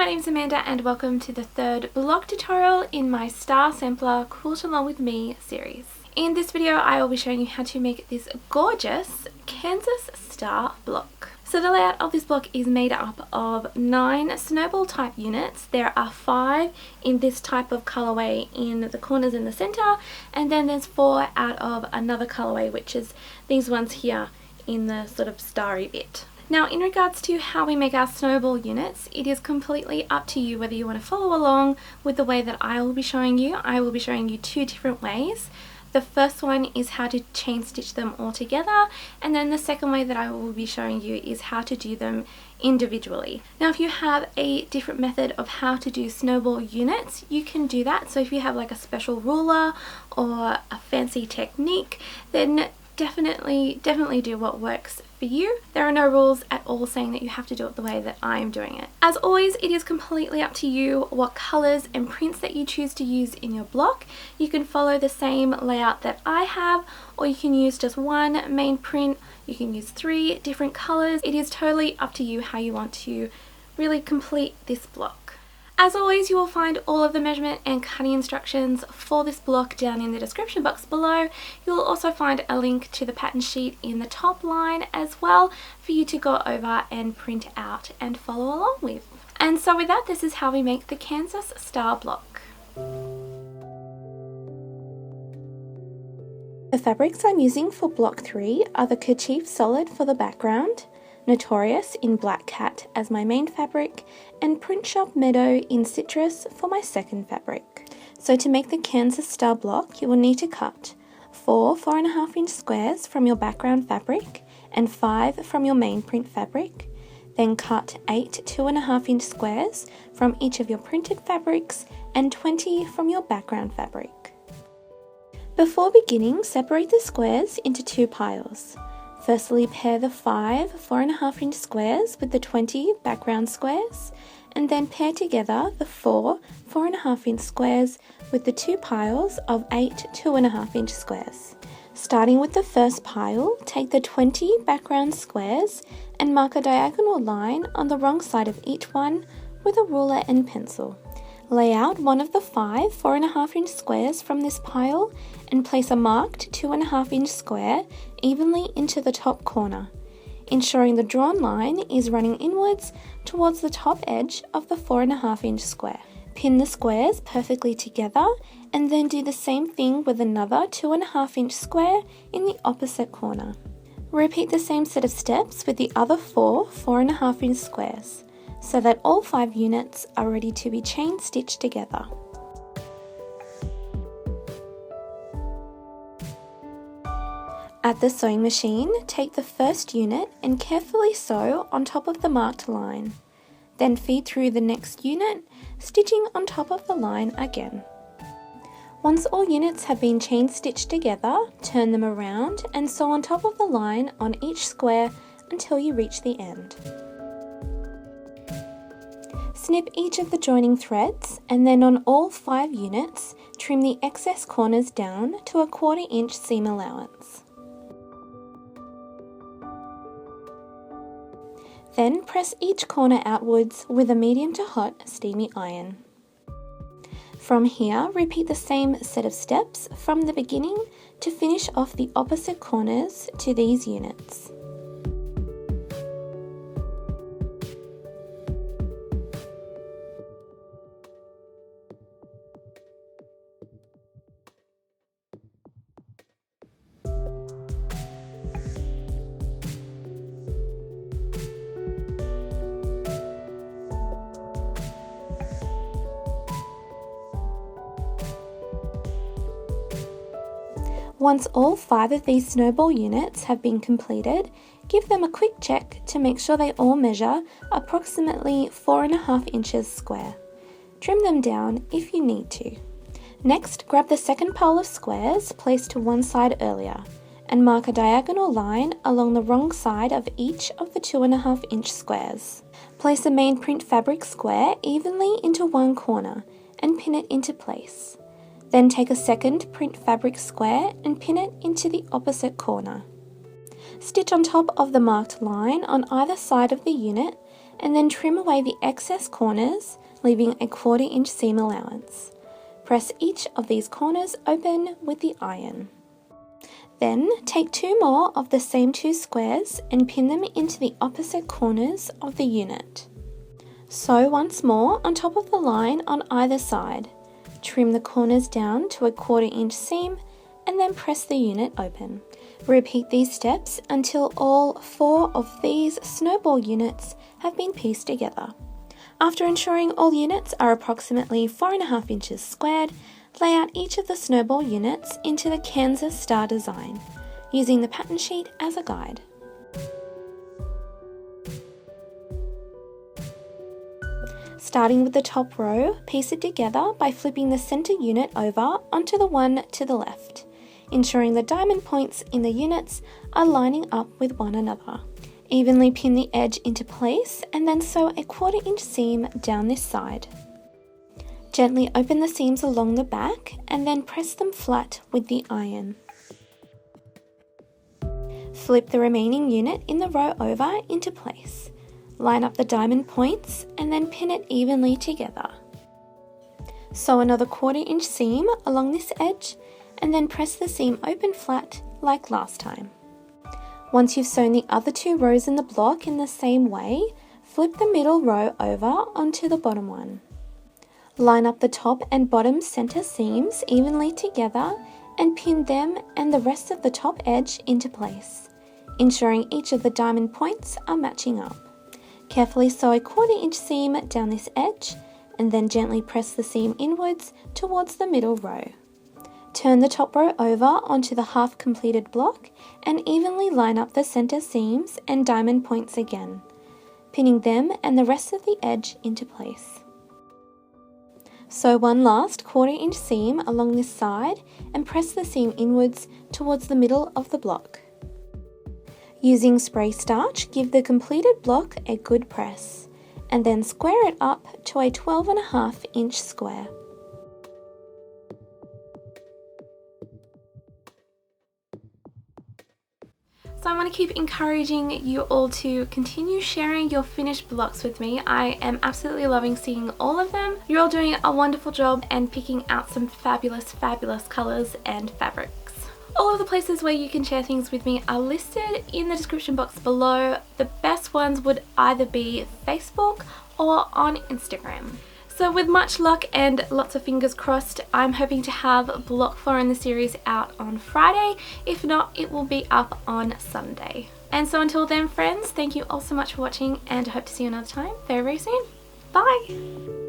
my name is Amanda and welcome to the third blog tutorial in my Star Sampler Quilt Along With Me series. In this video I will be showing you how to make this gorgeous Kansas star block. So the layout of this block is made up of 9 snowball type units. There are 5 in this type of colorway in the corners in the center, and then there's 4 out of another colorway, which is these ones here in the sort of starry bit. Now, in regards to how we make our snowball units, it is completely up to you whether you want to follow along with the way that I will be showing you. I will be showing you 2 different ways. The first one is how to chain stitch them all together, and then the second way that I will be showing you is how to do them individually. Now, if you have a different method of how to do snowball units, you can do that. So if you have like a special ruler or a fancy technique, then definitely do what works for you. There are no rules at all saying that you have to do it the way that I am doing it. As always, it is completely up to you what colors and prints that you choose to use in your block. You can follow the same layout that I have, or you can use just one main print. You can use 3 different colors. It is totally up to you how you want to really complete this block. As always, you will find all of the measurement and cutting instructions for this block down in the description box below. You will also find a link to the pattern sheet in the top line as well for you to go over and print out and follow along with. And so with that, this is how we make the Kansas star block. The fabrics I'm using for block 3 are the Kerchief solid for the background, Notorious in Black Cat as my main fabric, and Print Shop Meadow in Citrus for my second fabric. So to make the Kansas star block, you will need to cut 4 4.5 inch squares from your background fabric and 5 from your main print fabric. Then cut 8 2.5 inch squares from each of your printed fabrics and 20 from your background fabric. Before beginning, separate the squares into 2 piles. Firstly, pair the 5 4.5 inch squares with the 20 background squares, and then pair together the 4 4.5 inch squares with the 2 piles of 8 2.5 inch squares. Starting with the first pile, take the 20 background squares and mark a diagonal line on the wrong side of each one with a ruler and pencil. Lay out one of the 5 4.5 inch squares from this pile and place a marked 2.5 inch square evenly into the top corner, ensuring the drawn line is running inwards towards the top edge of the 4.5 inch square. Pin the squares perfectly together and then do the same thing with another 2.5 inch square in the opposite corner. Repeat the same set of steps with the other 4 4.5 inch squares, so that all 5 units are ready to be chain stitched together. At the sewing machine, take the first unit and carefully sew on top of the marked line. Then feed through the next unit, stitching on top of the line again. Once all units have been chain stitched together, turn them around and sew on top of the line on each square until you reach the end. Snip each of the joining threads, and then on all 5 units, trim the excess corners down to a 1/4 inch seam allowance. Then press each corner outwards with a medium to hot steamy iron. From here, repeat the same set of steps from the beginning to finish off the opposite corners to these units. Once all 5 of these snowball units have been completed, give them a quick check to make sure they all measure approximately 4.5 inches square. Trim them down if you need to. Next, grab the second pile of squares placed to one side earlier and mark a diagonal line along the wrong side of each of the 2.5 inch squares. Place a main print fabric square evenly into one corner and pin it into place. Then take a second print fabric square and pin it into the opposite corner. Stitch on top of the marked line on either side of the unit and then trim away the excess corners, leaving a 1/4 inch seam allowance. Press each of these corners open with the iron. Then take 2 more of the same 2 squares and pin them into the opposite corners of the unit. Sew once more on top of the line on either side. Trim the corners down to a 1/4 inch seam and then press the unit open. Repeat these steps until all 4 of these snowball units have been pieced together. After ensuring all units are approximately 4.5 inches squared, lay out each of the snowball units into the Kansas star design, using the pattern sheet as a guide. Starting with the top row, piece it together by flipping the center unit over onto the one to the left, ensuring the diamond points in the units are lining up with one another. Evenly pin the edge into place and then sew a 1/4 inch seam down this side. Gently open the seams along the back and then press them flat with the iron. Flip the remaining unit in the row over into place. Line up the diamond points and then pin it evenly together. Sew another 1/4 inch seam along this edge and then press the seam open flat like last time. Once you've sewn the other 2 rows in the block in the same way, flip the middle row over onto the bottom one. Line up the top and bottom center seams evenly together and pin them and the rest of the top edge into place, ensuring each of the diamond points are matching up. Carefully sew a 1/4 inch seam down this edge and then gently press the seam inwards towards the middle row. Turn the top row over onto the half completed block and evenly line up the center seams and diamond points again, pinning them and the rest of the edge into place. Sew one last 1/4 inch seam along this side and press the seam inwards towards the middle of the block. Using spray starch, give the completed block a good press and then square it up to a 12.5 inch square. So I want to keep encouraging you all to continue sharing your finished blocks with me. I am absolutely loving seeing all of them. You're all doing a wonderful job and picking out some fabulous, fabulous colours and fabrics. All of the places where you can share things with me are listed in the description box below. The best ones would either be Facebook or on Instagram. So with much luck and lots of fingers crossed, I'm hoping to have block 4 in the series out on Friday. If not, it will be up on Sunday. And so until then, friends, thank you all so much for watching and I hope to see you another time very, very soon. Bye!